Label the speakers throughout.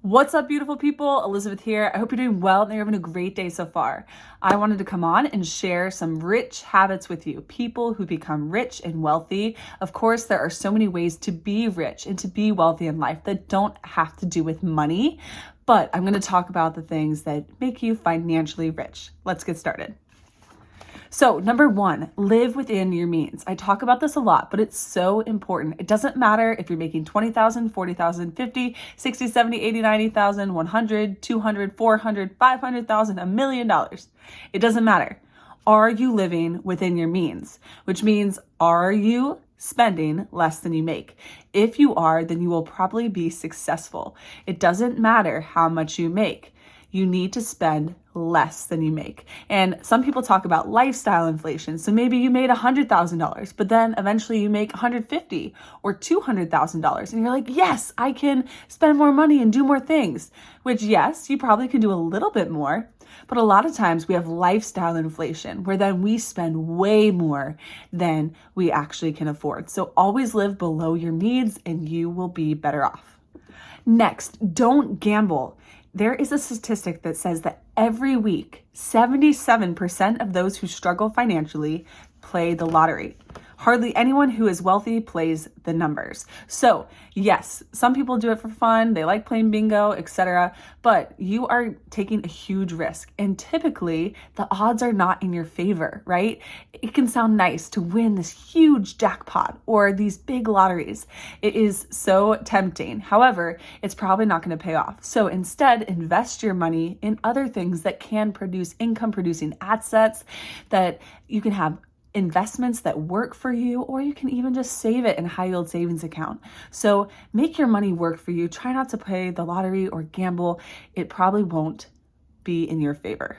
Speaker 1: What's up, beautiful people? Elizabeth here. I hope you're doing well and you're having a great day so far. I wanted to come on and share some rich habits with you, people who become rich and wealthy. Of course, there are so many ways to be rich and to be wealthy in life that don't have to do with money, but I'm going to talk about the things that make you financially rich. Let's get started. So number one, live within your means. I talk about this a lot, but it's so important. It doesn't matter if you're making 20,000, 40,000, 50, 60, 70, 80, 90,000, 100, 200, 400, 500,000, $1 million. It doesn't matter. Are you living within your means? Which means, are you spending less than you make? If you are, then you will probably be successful. It doesn't matter how much you make. You need to spend less than you make. And some people talk about lifestyle inflation. So maybe you made $100,000, but then eventually you make $150,000 or $200,000. And you're like, yes, I can spend more money and do more things, which yes, you probably can do a little bit more. But a lot of times we have lifestyle inflation where then we spend way more than we actually can afford. So always live below your needs and you will be better off. Next, don't gamble. There is a statistic that says that every week, 77% of those who struggle financially play the lottery. Hardly anyone who is wealthy plays the numbers. So yes, some people do it for fun. They like playing bingo, etc. But you are taking a huge risk. And typically the odds are not in your favor, right? It can sound nice to win this huge jackpot or these big lotteries. It is so tempting. However, it's probably not going to pay off. So instead, invest your money in other things that can produce income producing assets that you can have investments that work for you, or you can even just save it in a high yield savings account. So make your money work for you. Try not to play the lottery or gamble. It probably won't be in your favor.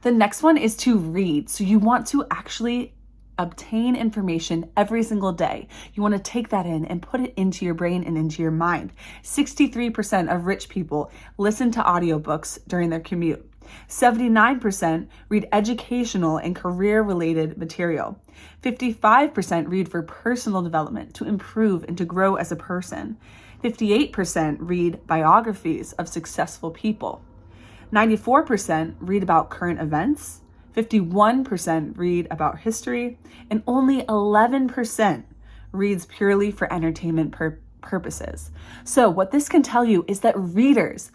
Speaker 1: The next one is to read. So you want to actually obtain information every single day. You want to take that in and put it into your brain and into your mind. 63% of rich people listen to audiobooks during their commute. 79% read educational and career-related material. 55% read for personal development, to improve and to grow as a person. 58% read biographies of successful people. 94% read about current events. 51% read about history. And only 11% reads purely for entertainment purposes. So what this can tell you is that readers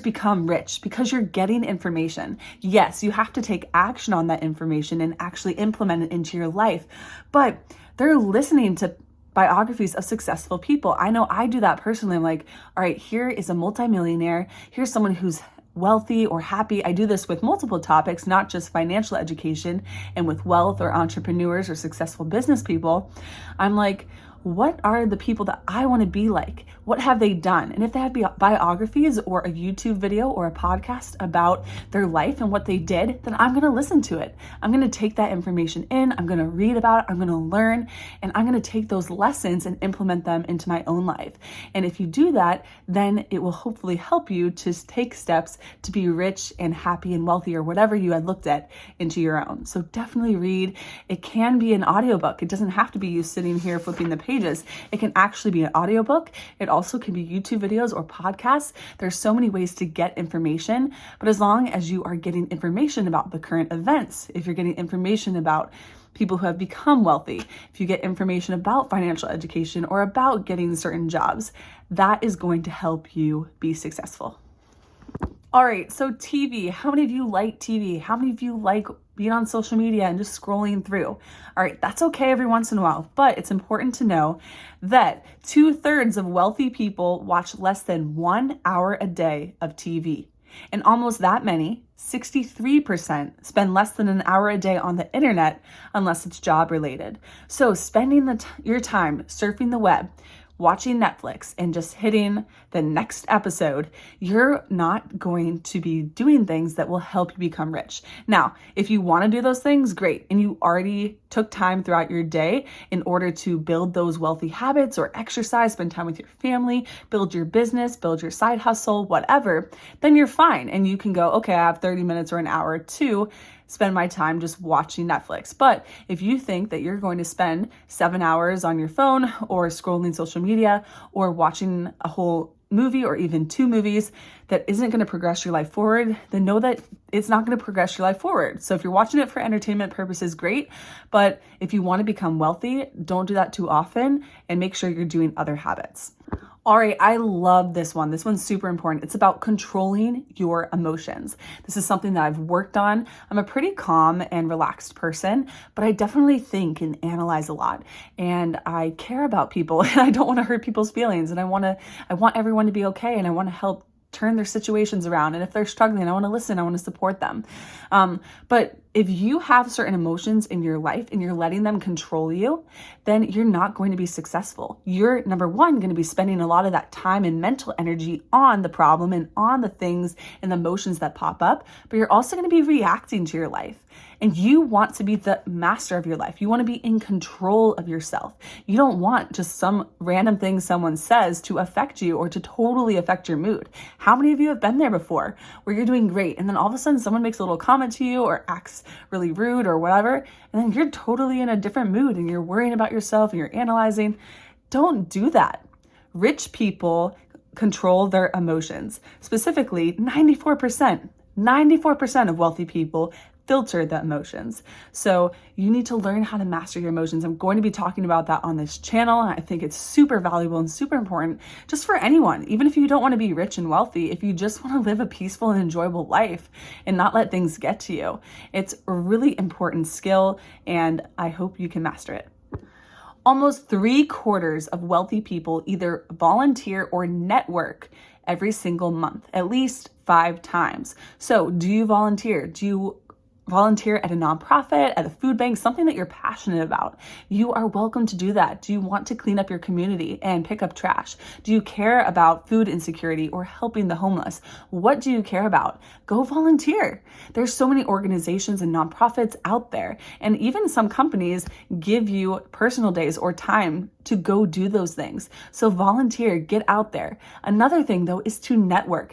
Speaker 1: become rich because you're getting information. Yes, you have to take action on that information and actually implement it into your life, but they're listening to biographies of successful people. I know I do that personally. I'm like, all right, here is a multimillionaire. Here's someone who's wealthy or happy. I do this with multiple topics, not just financial education and with wealth or entrepreneurs or successful business people. I'm like, what are the people that I want to be like? What have they done? And if they have biographies or a YouTube video or a podcast about their life and what they did, then I'm going to listen to it. I'm going to take that information in. I'm going to read about it. I'm going to learn, and I'm going to take those lessons and implement them into my own life. And if you do that, then it will hopefully help you to take steps to be rich and happy and wealthy, or whatever you had looked at, into your own. So definitely read. It can be an audiobook. It doesn't have to be you sitting here flipping the pages. It can actually be an audiobook. It also can be YouTube videos or podcasts. There's so many ways to get information, but as long as you are getting information about the current events, if you're getting information about people who have become wealthy, if you get information about financial education or about getting certain jobs, that is going to help you be successful. All right, so TV. How many of you like TV? How many of you like being on social media and just scrolling through? All right, that's okay every once in a while, but it's important to know that 2/3 of wealthy people watch less than 1 hour a day of TV. And almost that many, 63%, spend less than an hour a day on the internet unless it's job related. So spending your time surfing the web, watching Netflix and just hitting the next episode, you're not going to be doing things that will help you become rich. Now, if you want to do those things, great. And you already took time throughout your day in order to build those wealthy habits or exercise, spend time with your family, build your business, build your side hustle, whatever, then you're fine. And you can go, okay, I have 30 minutes or an hour to spend my time just watching Netflix. But if you think that you're going to spend 7 hours on your phone or scrolling social media or watching a whole movie or even 2 movies that isn't going to progress your life forward, then know that it's not going to progress your life forward. So if you're watching it for entertainment purposes, great. But if you want to become wealthy, don't do that too often and make sure you're doing other habits. All right, I love this one. This one's super important. It's about controlling your emotions. This is something that I've worked on. I'm a pretty calm and relaxed person, but I definitely think and analyze a lot. And I care about people and I don't want to hurt people's feelings. And I want everyone to be okay, and I want to help turn their situations around. And if they're struggling, I want to listen, I want to support them. But if you have certain emotions in your life and you're letting them control you, then you're not going to be successful. You're, number one, going to be spending a lot of that time and mental energy on the problem and on the things and the emotions that pop up, but you're also going to be reacting to your life. And you want to be the master of your life. You want to be in control of yourself. You don't want just some random thing someone says to affect you or to totally affect your mood. How many of you have been there before where you're doing great and then all of a sudden someone makes a little comment to you or acts really rude or whatever, and then you're totally in a different mood and you're worrying about yourself and you're analyzing? Don't do that. Rich people control their emotions. Specifically, 94% of wealthy people filter the emotions. So you need to learn how to master your emotions. I'm going to be talking about that on this channel. I think it's super valuable and super important just for anyone, even if you don't want to be rich and wealthy, if you just want to live a peaceful and enjoyable life and not let things get to you. It's a really important skill, and I hope you can master it. Almost 3/4 of wealthy people either volunteer or network every single month, at least 5 times. So do you volunteer? Do you volunteer at a nonprofit, at a food bank, something that you're passionate about? You are welcome to do that. Do you want to clean up your community and pick up trash? Do you care about food insecurity or helping the homeless? What do you care about? Go volunteer. There's so many organizations and nonprofits out there, and even some companies give you personal days or time to go do those things. So volunteer, get out there. Another thing though is to network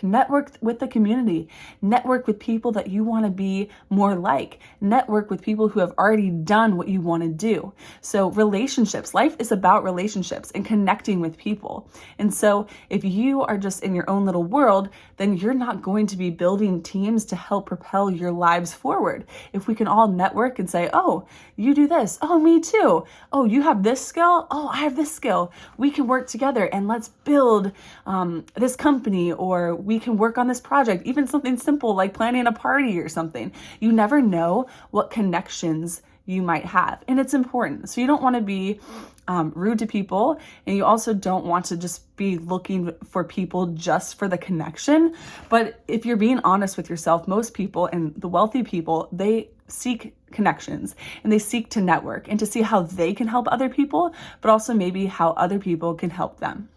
Speaker 1: with the community, network with people that you want to be more like, network with people who have already done what you want to do. So relationships, life is about relationships and connecting with people. And so if you are just in your own little world, then you're not going to be building teams to help propel your lives forward. If we can all network and say, oh, you do this. Oh, me too. Oh, you have this skill. Oh, I have this skill. We can work together and let's build this company, or we can work on this project, even something simple like planning a party or something. You never know what connections you might have, and it's important. So you don't want to be rude to people, and you also don't want to just be looking for people just for the connection. But if you're being honest with yourself, most people and the wealthy people, they seek connections and they seek to network and to see how they can help other people, but also maybe how other people can help them.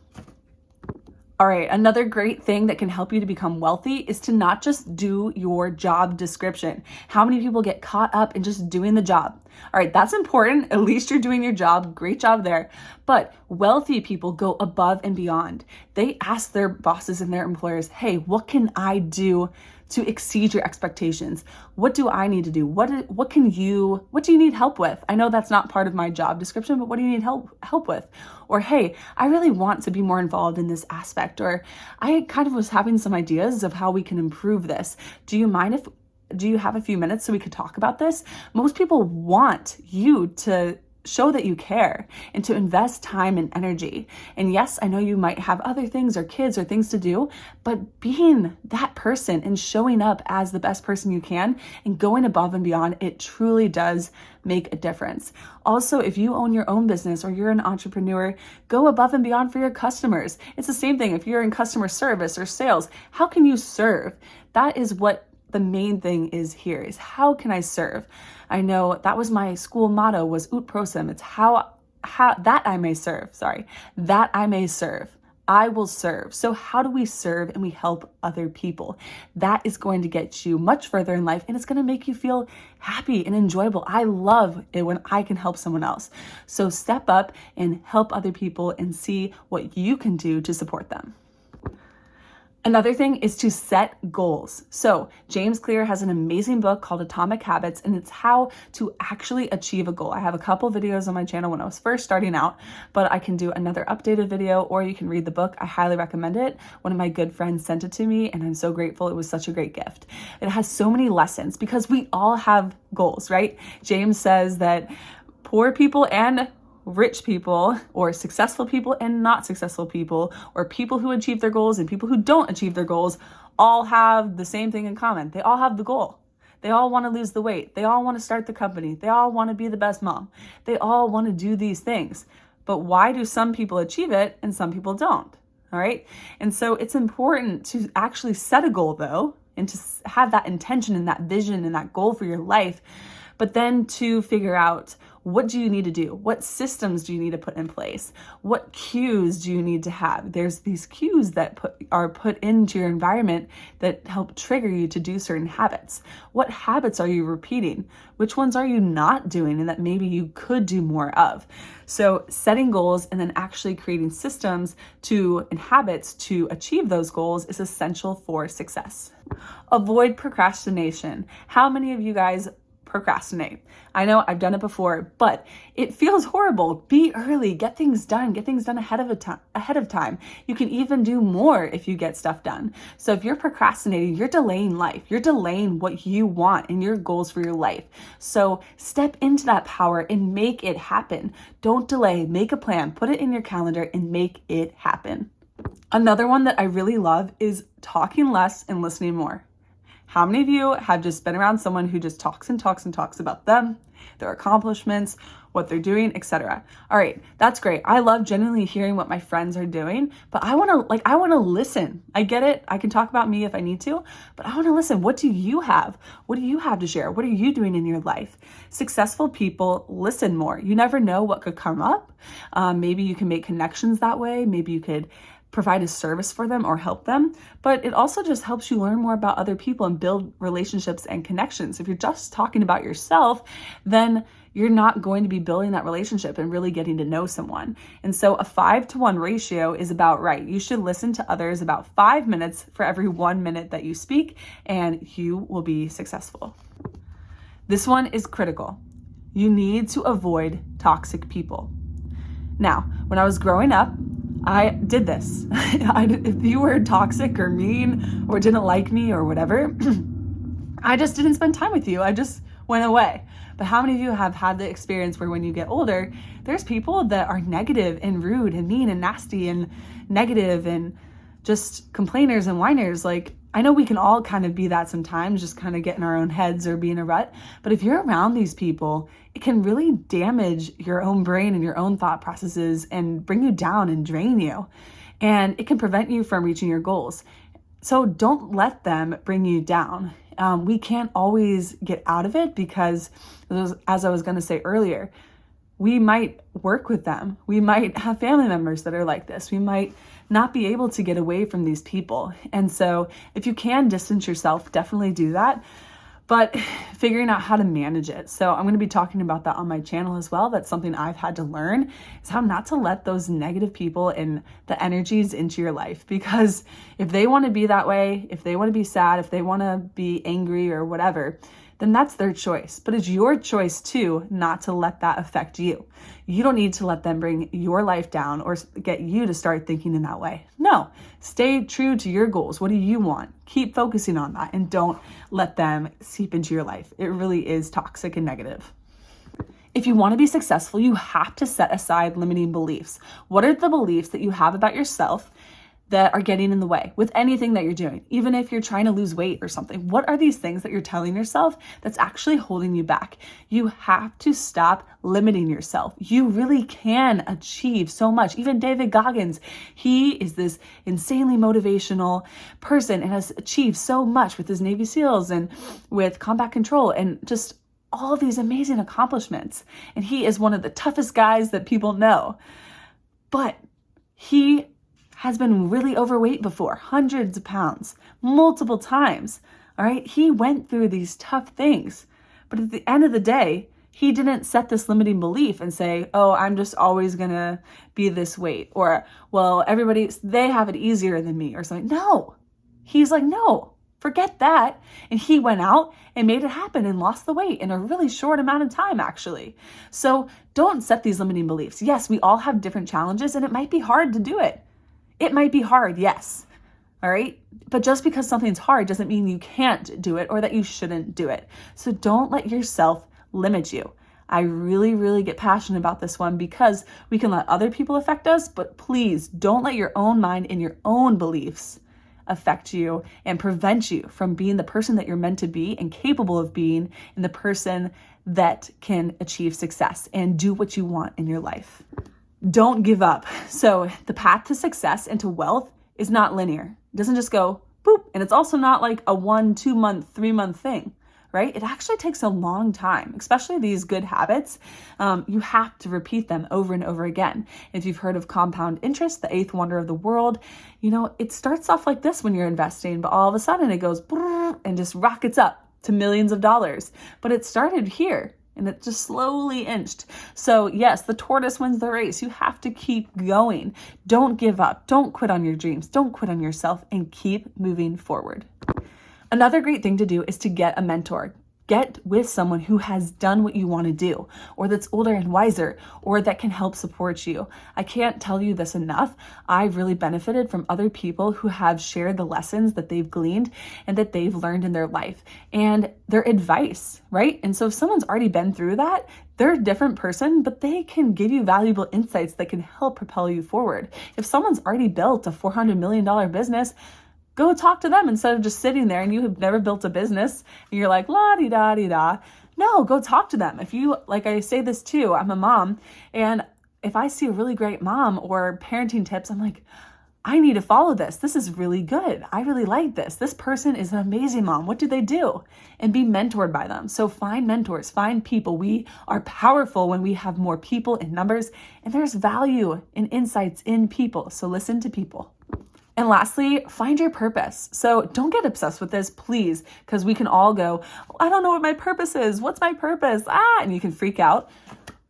Speaker 1: All right, another great thing that can help you to become wealthy is to not just do your job description. How many people get caught up in just doing the job? All right, that's important. At least you're doing your job. Great job there. But wealthy people go above and beyond. They ask their bosses and their employers, hey, what can I do to exceed your expectations? What do I need to do? What do you need help with? I know that's not part of my job description, but what do you need help with? Or, hey, I really want to be more involved in this aspect, or I kind of was having some ideas of how we can improve this. Do you have a few minutes so we could talk about this? Most people want you to show that you care and to invest time and energy. And yes, I know you might have other things or kids or things to do, but being that person and showing up as the best person you can and going above and beyond, it truly does make a difference. Also, if you own your own business or you're an entrepreneur, go above and beyond for your customers. It's the same thing. If you're in customer service or sales, how can you serve? That is what the main thing is here, is how can I serve? I know that was my school motto, was ut prosim. It's how that I may serve. That I may serve. I will serve. So how do we serve and we help other people? That is going to get you much further in life, and it's going to make you feel happy and enjoyable. I love it when I can help someone else. So step up and help other people and see what you can do to support them. Another thing is to set goals. So James Clear has an amazing book called Atomic Habits, and it's how to actually achieve a goal. I have a couple videos on my channel when I was first starting out, but I can do another updated video, or you can read the book. I highly recommend it. One of my good friends sent it to me, and I'm so grateful. It was such a great gift. It has so many lessons because we all have goals, right? James says that poor people and rich people, or successful people and not successful people, or people who achieve their goals and people who don't achieve their goals, all have the same thing in common. They all have the goal. They all want to lose the weight. They all want to start the company. They all want to be the best mom. They all want to do these things. But why do some people achieve it and some people don't? All right. And so it's important to actually set a goal, though, and to have that intention and that vision and that goal for your life, but then to figure out, what do you need to do? What systems do you need to put in place? What cues do you need to have? There's these cues that are put into your environment that help trigger you to do certain habits. What habits are you repeating? Which ones are you not doing and that maybe you could do more of? So setting goals and then actually creating systems and habits to achieve those goals is essential for success. Avoid procrastination. How many of you guys procrastinate? I know I've done it before, but it feels horrible. Be early, get things done ahead of time. You can even do more if you get stuff done. So if you're procrastinating, you're delaying life. You're delaying what you want and your goals for your life. So step into that power and make it happen. Don't delay, make a plan, put it in your calendar and make it happen. Another one that I really love is talking less and listening more. How many of you have just been around someone who just talks and talks and talks about them, their accomplishments, what they're doing, etc.? All right, that's great. I love genuinely hearing what my friends are doing, but I want to listen. I get it. I can talk about me if I need to, but I want to listen. What do you have? What do you have to share? What are you doing in your life? Successful people listen more. You never know what could come up. Maybe you can make connections that way. Maybe you could provide a service for them or help them, but it also just helps you learn more about other people and build relationships and connections. If you're just talking about yourself, then you're not going to be building that relationship and really getting to know someone. And so a 5-to-1 ratio is about right. You should listen to others about 5 minutes for every 1 minute that you speak, and you will be successful. This one is critical. You need to avoid toxic people. Now, when I was growing up, I did this. If you were toxic or mean or didn't like me or whatever, I just didn't spend time with you. I just went away. But how many of you have had the experience where when you get older, there's people that are negative and rude and mean and nasty and negative and just complainers and whiners? Like, I know we can all kind of be that sometimes, just kind of get in our own heads or be in a rut. But if you're around these people, it can really damage your own brain and your own thought processes and bring you down and drain you. And it can prevent you from reaching your goals. So don't let them bring you down. We can't always get out of it because, as I was going to say earlier, we might work with them. We might have family members that are like this. We might not be able to get away from these people. And so if you can distance yourself, definitely do that. But figuring out how to manage it. So I'm going to be talking about that on my channel as well. That's something I've had to learn, is how not to let those negative people and the energies into your life. Because if they want to be that way, if they want to be sad, if they want to be angry or whatever, then that's their choice. But it's your choice too not to let that affect you. You don't need to let them bring your life down or get you to start thinking in that way. No, stay true to your goals. What do you want? Keep focusing on that and don't let them seep into your life. It really is toxic and negative. If you want to be successful, you have to set aside limiting beliefs. What are the beliefs that you have about yourself that are getting in the way with anything that you're doing? Even if you're trying to lose weight or something, what are these things that you're telling yourself that's actually holding you back? You have to stop limiting yourself. You really can achieve so much. Even David Goggins, he is this insanely motivational person and has achieved so much with his Navy SEALs and with combat control and just all of these amazing accomplishments. And he is one of the toughest guys that people know. But he has been really overweight before, hundreds of pounds, multiple times. All right. He went through these tough things, but at the end of the day, he didn't set this limiting belief and say, oh, I'm just always going to be this weight, or, well, they have it easier than me or something. No, He's like, no, forget that. And he went out and made it happen and lost the weight in a really short amount of time, actually. So don't set these limiting beliefs. Yes, we all have different challenges and it might be hard to do it. It might be hard, yes. All right. But just because something's hard doesn't mean you can't do it or that you shouldn't do it. So don't let yourself limit you. I really, really get passionate about this one because we can let other people affect us, but please don't let your own mind and your own beliefs affect you and prevent you from being the person that you're meant to be and capable of being, and the person that can achieve success and do what you want in your life. Don't give up. So the path to success and to wealth is not linear. It doesn't just go boop. And it's also not like a 1, 2 month, 3 month thing, right? It actually takes a long time, especially these good habits. You have to repeat them over and over again. If you've heard of compound interest, the eighth wonder of the world, it starts off like this when you're investing, but all of a sudden it goes and just rockets up to millions of dollars. But it started here and it just slowly inched. So yes, the tortoise wins the race. You have to keep going. Don't give up. Don't quit on your dreams. Don't quit on yourself, and keep moving forward. Another great thing to do is to get a mentor. Get with someone who has done what you want to do, or that's older and wiser, or that can help support you. I can't tell you this enough. I've really benefited from other people who have shared the lessons that they've gleaned and that they've learned in their life and their advice, right? And so if someone's already been through that, they're a different person, but they can give you valuable insights that can help propel you forward. If someone's already built a $400 million business, go talk to them instead of just sitting there and you have never built a business and you're like, la-di-da-di-da. No, go talk to them. If you, like I say this too, I'm a mom, and if I see a really great mom or parenting tips, I'm like, I need to follow this. This is really good. I really like this. This person is an amazing mom. What do they do? And be mentored by them. So find mentors, find people. We are powerful when we have more people in numbers, and there's value and insights in people. So listen to people. And lastly, find your purpose. So don't get obsessed with this, please, because we can all go, I don't know what my purpose is. What's my purpose? And you can freak out,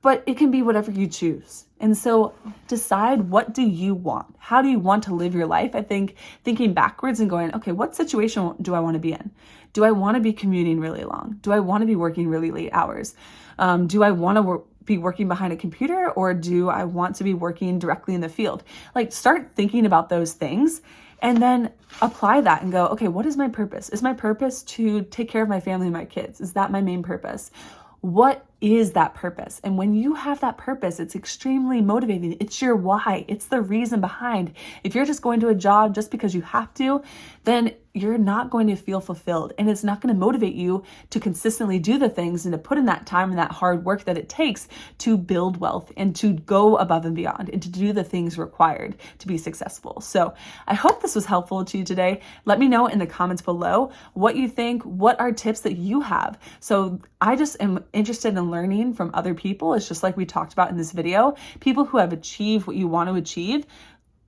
Speaker 1: but it can be whatever you choose. And so decide, what do you want? How do you want to live your life? I think thinking backwards and going, okay, what situation do I want to be in? Do I want to be commuting really long? Do I want to be working really late hours? Do I want to be working behind a computer, or do I want to be working directly in the field? Like, start thinking about those things and then apply that and go, okay, what is my purpose? Is my purpose to take care of my family and my kids? Is that my main purpose? What is that purpose? And when you have that purpose, it's extremely motivating. It's your why. It's the reason behind. If you're just going to a job just because you have to, then you're not going to feel fulfilled, and it's not going to motivate you to consistently do the things and to put in that time and that hard work that it takes to build wealth and to go above and beyond and to do the things required to be successful. So I hope this was helpful to you today. Let me know in the comments below what you think. What are tips that you have? So I just am interested in learning from other people. It's just like we talked about in this video, people who have achieved what you want to achieve.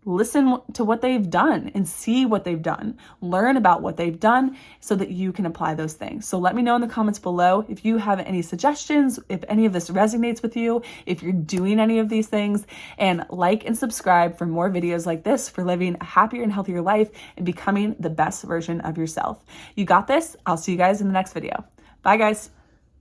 Speaker 1: Listen to what they've done and see what they've done. Learn about what they've done so that you can apply those things. So let me know in the comments below if you have any suggestions, if any of this resonates with you, if you're doing any of these things, and like and subscribe for more videos like this for living a happier and healthier life and becoming the best version of yourself. You got this. I'll see you guys in the next video. Bye, guys.